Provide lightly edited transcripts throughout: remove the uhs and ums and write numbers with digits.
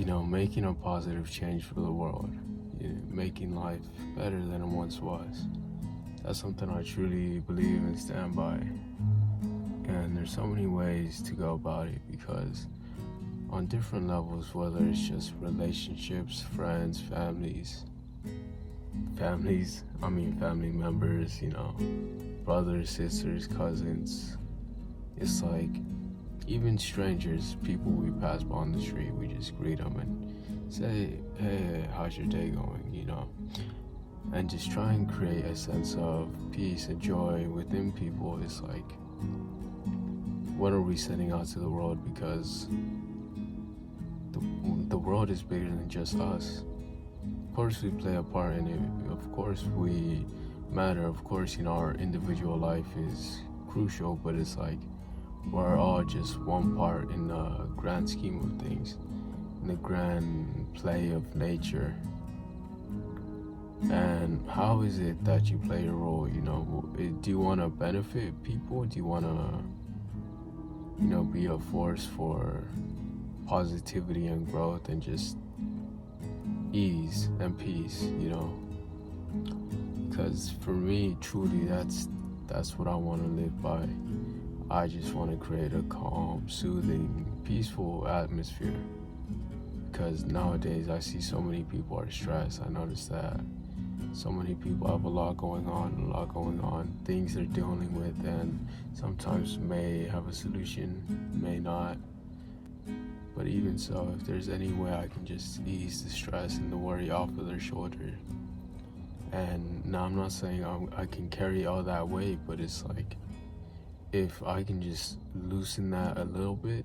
making a positive change for the world, making life better than it once was. That's something I truly believe and stand by. And there's so many ways to go about it because on different levels, whether it's just relationships, friends, family members, brothers, sisters, cousins. It's like even strangers, people we pass by on the street, we just greet them and say, hey, how's your day going? And just try and create a sense of peace and joy within people. It's like, what are we sending out to the world? Because the world is bigger than just us. Of course, we play a part in it. Of course, we matter. Of course, our individual life is crucial, but it's like we're all just one part in the grand scheme of things, in the grand play of nature. And how is it that you play a role? Do you want to benefit people? Do you want to, be a force for positivity and growth and just ease and peace? Because for me, truly, that's what I want to live by. I just want to create a calm, soothing, peaceful atmosphere. Because nowadays I see so many people are stressed. I notice that so many people have a lot going on, things they're dealing with, and sometimes may have a solution, may not. But even so, if there's any way I can just ease the stress and the worry off of their shoulder. And now I'm not saying I can carry all that weight, but it's like, if I can just loosen that a little bit,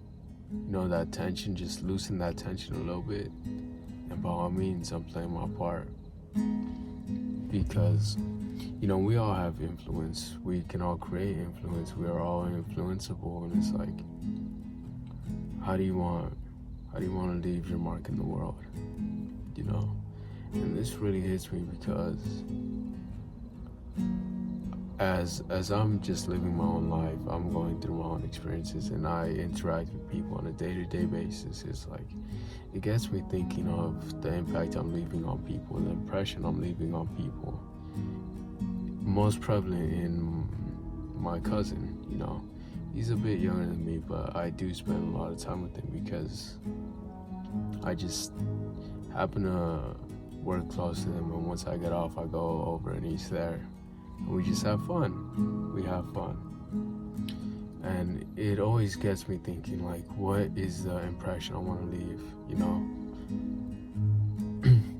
that tension, just loosen that tension a little bit, and by all means, I'm playing my part. Because, we all have influence. We can all create influence. We are all influenceable, and it's like, how do you want to leave your mark in the world? And this really hits me because as I'm just living my own life, I'm going through my own experiences, and I interact with people on a day-to-day basis. It's like, it gets me thinking of the impact I'm leaving on people, the impression I'm leaving on people. Most prevalent in my cousin, he's a bit younger than me, but I do spend a lot of time with him because I just happen to work close to him, and once I get off, I go over and he's there. And we just have fun. We have fun. And it always gets me thinking, like, what is the impression I want to leave,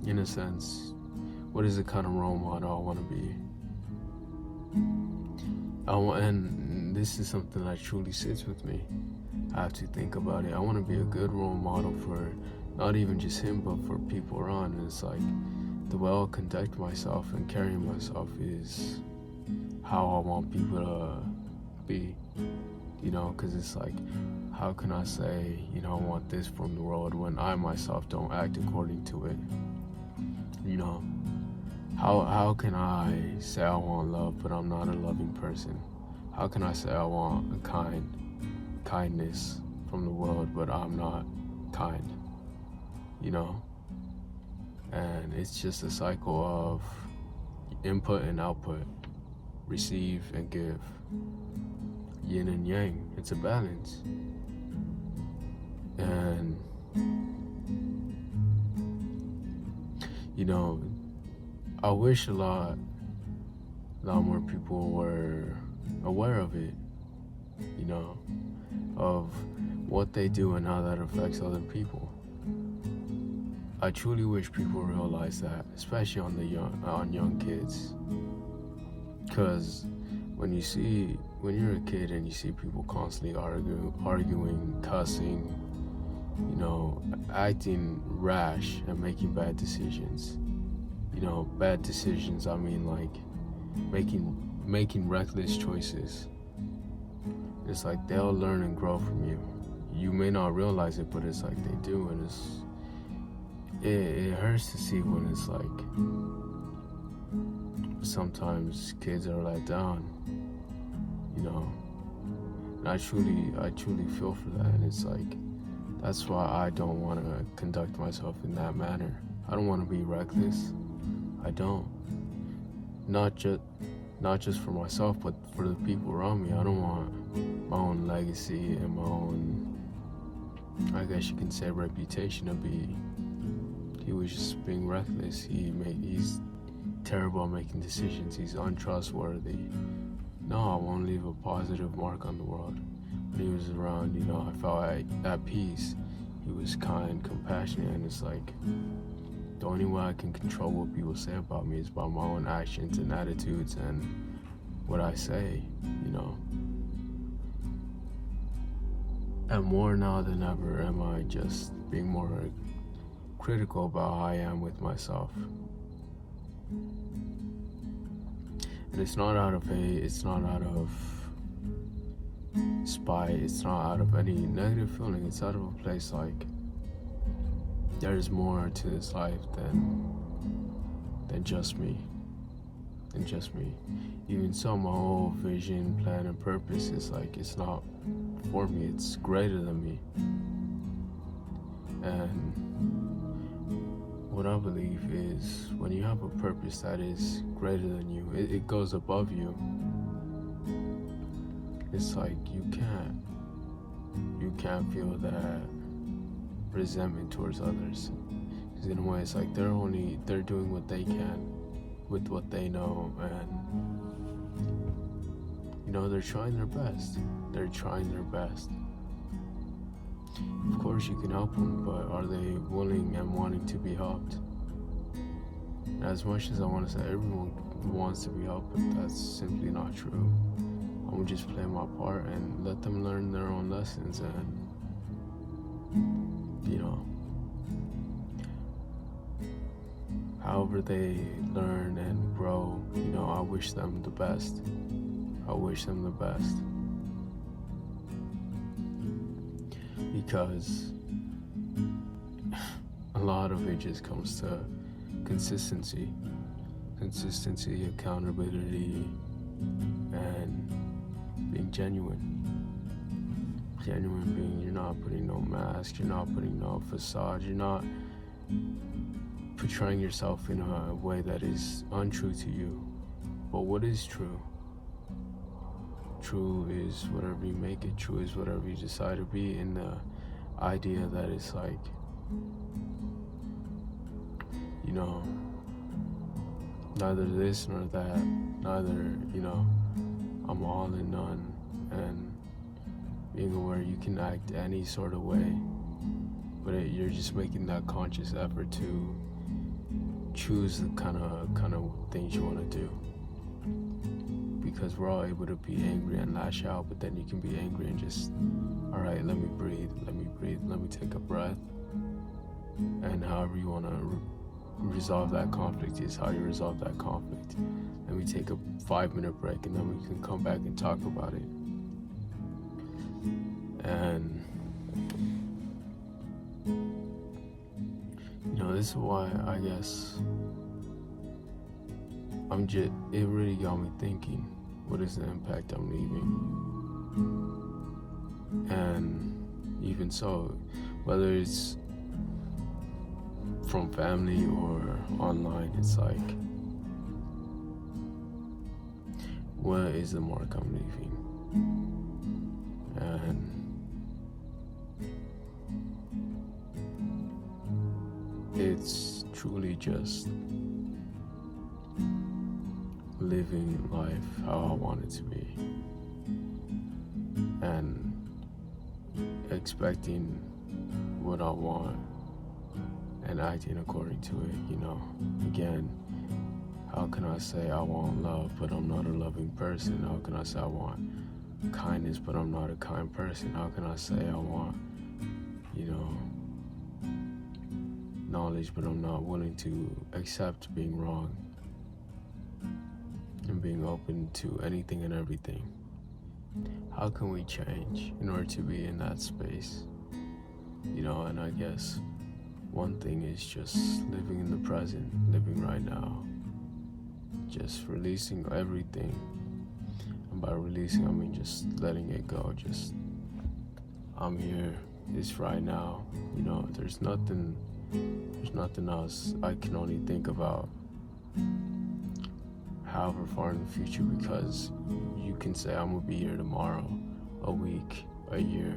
In a sense, what is the kind of role model I want to be? And this is something that truly sits with me. I have to think about it. I want to be a good role model for not even just him, but for people around. And it's like, the way I'll conduct myself and carry myself is how I want people to be, because it's like, how can I say, I want this from the world when I myself don't act according to it? How can I say I want love, but I'm not a loving person? How can I say I want a kindness from the world, but I'm not kind? And it's just a cycle of input and output, receive and give, yin and yang. It's a balance. And I wish a lot more people were aware of it, of what they do and how that affects other people. I truly wish people realize that, especially on young kids. Because when you're a kid and you see people constantly arguing, cussing, acting rash and making bad decisions. Bad decisions, I mean, like making reckless choices. It's like they'll learn and grow from you. You may not realize it, but it's like they do, and it hurts to see when it's like sometimes kids are let down, and I truly feel for that, and it's like That's why I don't want to conduct myself in that manner. I don't want to be reckless. I don't. Not just for myself, but for the people around me. I don't want my own legacy and my own, I guess you can say, reputation to be, he was just being reckless. He's terrible at making decisions. He's untrustworthy. No, I want to leave a positive mark on the world. When he was around, I felt at peace. He was kind, compassionate, and it's like, the only way I can control what people say about me is by my own actions and attitudes and what I say. And more now than ever am I just being more critical about how I am with myself. And it's not out of hate, it's not out of spite, it's not out of any negative feeling. It's out of a place like, there's more to this life than just me. Even so, my whole vision, plan, and purpose is like, it's not for me, it's greater than me. And what I believe is, when you have a purpose that is greater than you, it goes above you. It's like you can't feel that resentment towards others. Because in a way, it's like they're doing what they can with what they know, and they're trying their best. Of course you can help them, but are they willing and wanting to be helped? As much as I want to say everyone wants to be helped, but that's simply not true. I'm gonna just play my part and let them learn their own lessons, and however they learn and grow, I wish them the best. Because a lot of it just comes to consistency, accountability, and being genuine being, you're not putting no mask, you're not putting no facade, you're not portraying yourself in a way that is untrue to you. But what is true? True is whatever you make it. True is whatever you decide to be, in the idea that it's like, neither this nor that, neither, I'm all in none, and being aware you can act any sort of way, but you're just making that conscious effort to choose the kind of things you want to do. Because we're all able to be angry and lash out, but then you can be angry and just, all right, let me breathe, let me take a breath, and however you want to resolve that conflict is how you resolve that conflict. Let me take a 5-minute break, and then we can come back and talk about it. And this is why I guess it really got me thinking, what is the impact I'm leaving? And even so, whether it's from family or online, it's like, what is the mark I'm leaving? And it's truly just living life how I want it to be, and expecting what I want and acting according to it. Again, how can I say I want love but I'm not a loving person? How can I say I want kindness but I'm not a kind person? How can I say I want knowledge but I'm not willing to accept being wrong and being open to anything and everything? How can we change in order to be in that space? And I guess one thing is just living in the present, living right now, just releasing everything. And by releasing, I mean just letting it go. Just, I'm here, is right now. You know, there's nothing else. I can only think about however far in the future, because you can say I'm gonna be here tomorrow, a week, a year,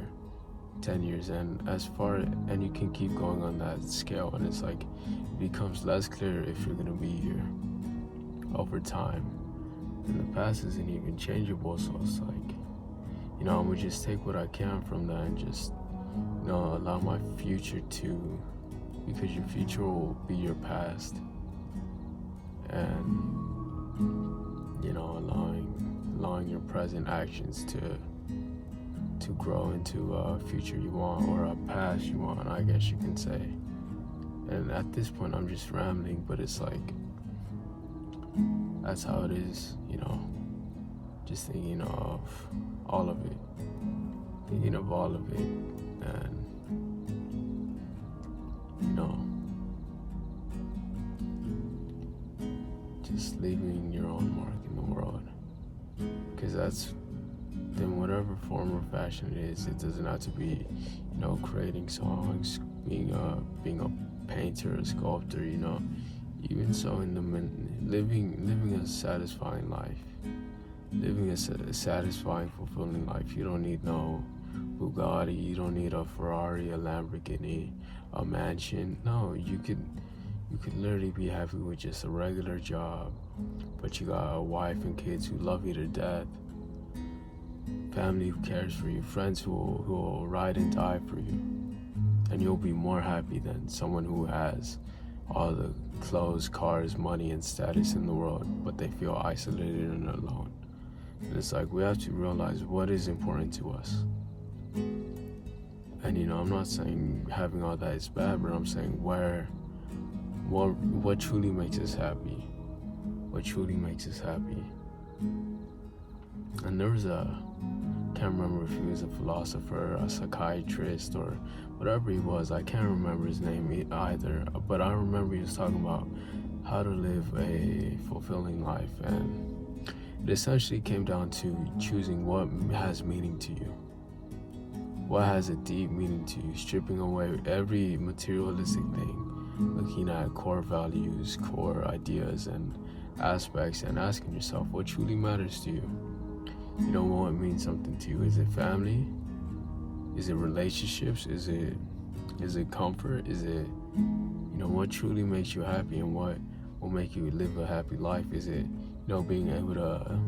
10 years, and and you can keep going on that scale, and it's like it becomes less clear if you're gonna be here over time. And the past isn't even changeable, so it's like, you know, I'm gonna just take what I can from that and just, you know, allow my future to, because your future will be your past. And, you know, allowing your present actions to grow into a future you want, or a past you want, I guess you can say. And at this point I'm just rambling, but it's like, that's how it is, you know, just thinking of all of it, and, you know, just leaving your own mark in the world, because that's, in whatever form or fashion it is. It doesn't have to be, you know, creating songs, being a painter, a sculptor, you know. Even so, in the living a satisfying life, living a satisfying, fulfilling life. You don't need no Bugatti, you don't need a Ferrari, a Lamborghini, a mansion. No, you could literally be happy with just a regular job, but you got a wife and kids who love you to death, family who cares for you, friends who will ride and die for you, and you'll be more happy than someone who has all the clothes, cars, money, and status in the world, but they feel isolated and alone. And it's like, we have to realize what is important to us. And, you know, I'm not saying having all that is bad, but I'm saying what truly makes us happy. What truly makes us happy. And there was can't remember if he was a philosopher, a psychiatrist, or whatever he was. I can't remember his name either, but I remember he was talking about how to live a fulfilling life, and it essentially came down to choosing what has meaning to you, what has a deep meaning to you, stripping away every materialistic thing, looking at core values, core ideas and aspects, and asking yourself what truly matters to you. You know, what means something to you? Is it family? Is it relationships? Is it comfort? Is it, you know, what truly makes you happy, and what will make you live a happy life? Is it, you know, being able to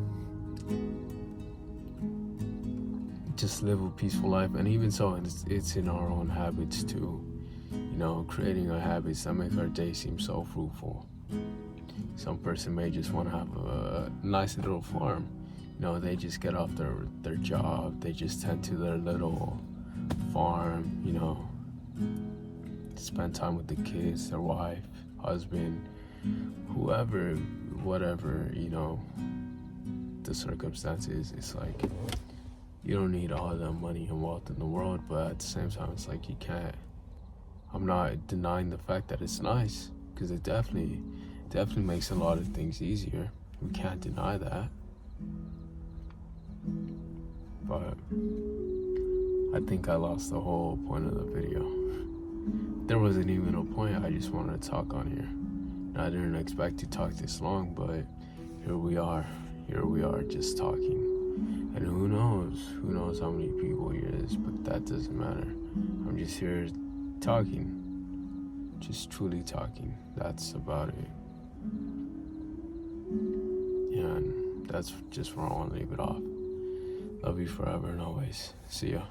just live a peaceful life? And even so, it's in our own habits too. You know, creating our habits that make our day seem so fruitful. Some person may just want to have a nice little farm. You know, they just get off their job, they just tend to their little farm, you know, spend time with the kids, their wife, husband, whoever, whatever, you know, the circumstances. It's like, you don't need all the money and wealth in the world, but at the same time, it's like, you can't, I'm not denying the fact that it's nice, because it definitely makes a lot of things easier. We can't deny that. But I think I lost the whole point of the video. There wasn't even a point, I just wanted to talk on here. And I didn't expect to talk this long, but here we are just talking. And who knows how many people hear this, but that doesn't matter. I'm just here talking, just truly talking. That's about it. And that's just where I want to leave it off. Love you forever and always. See ya.